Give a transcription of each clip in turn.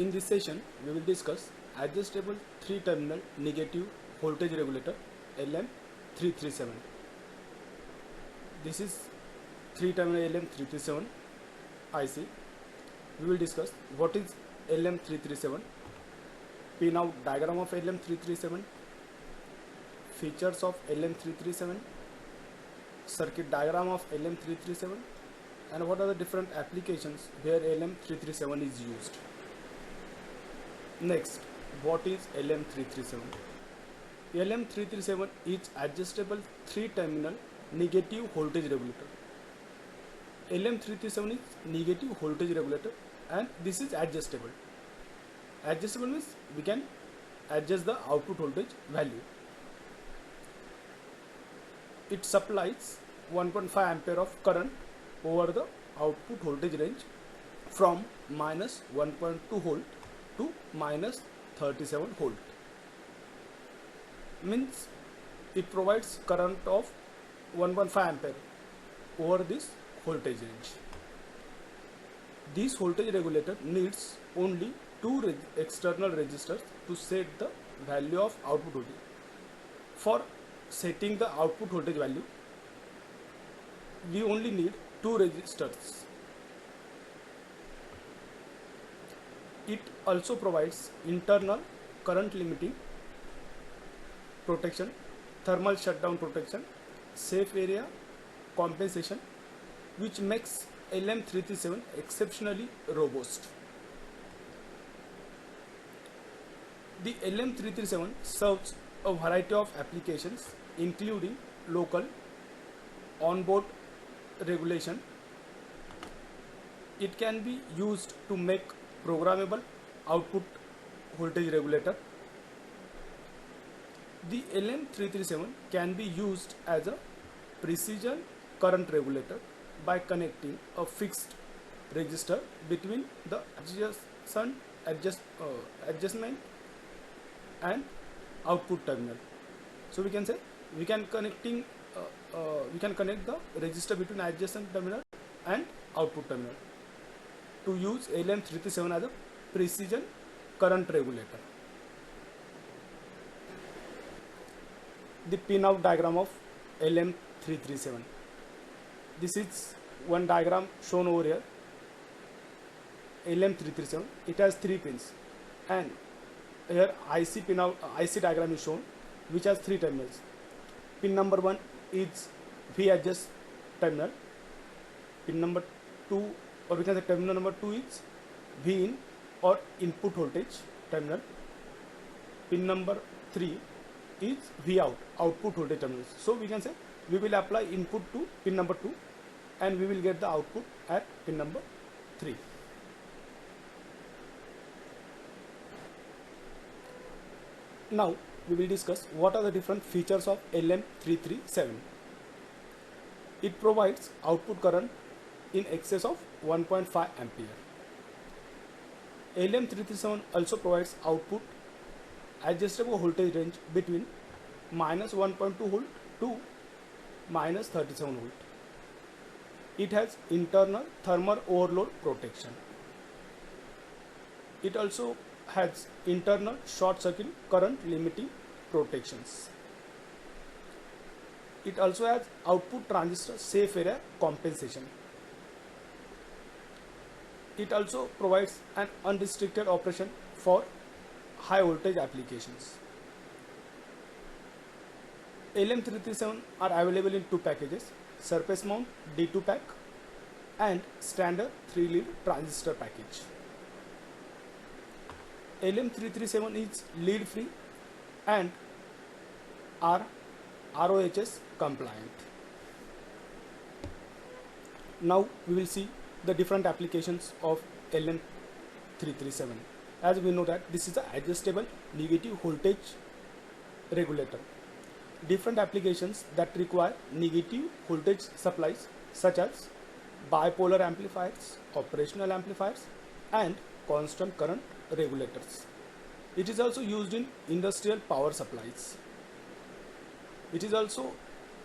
In this session, we will discuss adjustable 3-terminal negative voltage regulator LM337. This is 3-terminal LM337 IC. We will discuss what is LM337, pin out diagram of LM337, features of LM337, circuit diagram of LM337, and what are the different applications where LM337 is used. Next, what is LM337? LM337 is adjustable 3-terminal negative voltage regulator. LM337 is negative voltage regulator and this is adjustable. Adjustable means we can adjust the output voltage value. It supplies 1.5 ampere of current over the output voltage range from minus 1.2 volt to minus 37 volt. Means it provides current of 1.5 ampere over this voltage range. This voltage regulator needs only two external resistors to set the value of output voltage. For setting the output voltage value, we only need two resistors. It also provides internal current limiting protection, thermal shutdown protection, safe area compensation, which makes LM337 exceptionally robust. The LM337 serves a variety of applications including local, on-board regulation. It can be used to make programmable output voltage regulator. The LM337 can be used as a precision current regulator by connecting a fixed resistor between the adjustment and output terminal. So we can say we can connect the resistor between adjacent terminal and output terminal to use LM337 as a precision current regulator. The pin-out diagram of LM337. This is one diagram shown over here. LM337. It has 3 pins, and here IC diagram is shown, which has 3 terminals. Pin number 1 is V adjust terminal. Pin number 2, or we can say terminal number 2 is V in or input voltage terminal. Pin number 3 is V out, output voltage terminal. So we can say we will apply input to pin number 2 and we will get the output at pin number 3. Now we will discuss what are the different features of LM337. It provides output current in excess of 1.5 ampere. LM337 also provides output adjustable voltage range between minus 1.2 volt to minus 37 volt. It has internal thermal overload protection. It also has internal short circuit current limiting protections. It also has output transistor safe area compensation. It also provides an unrestricted operation for high voltage applications. LM337 are available in 2 packages: surface mount D2 pack and standard 3-lead transistor package. LM337 is lead free and are RoHS compliant. Now we will see the different applications of LM337. As we know that this is an adjustable negative voltage regulator. Different applications that require negative voltage supplies such as bipolar amplifiers, operational amplifiers, and constant current regulators. It is also used in industrial power supplies. It is also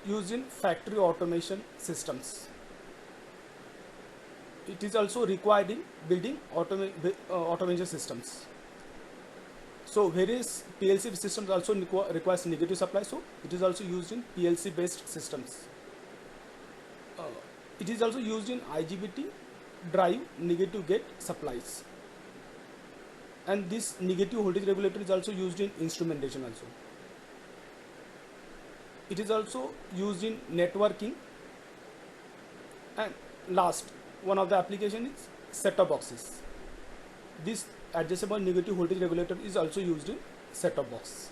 used in factory automation systems. It is also required in building automation systems. So various PLC systems also requires negative supply, so it is also used in PLC based systems. Uh, it is also used in IGBT drive negative gate supplies, and this negative voltage regulator is also used in instrumentation also. It is also used in networking, and last one of the application is set-top boxes. This adjustable negative voltage regulator is also used in set-top box.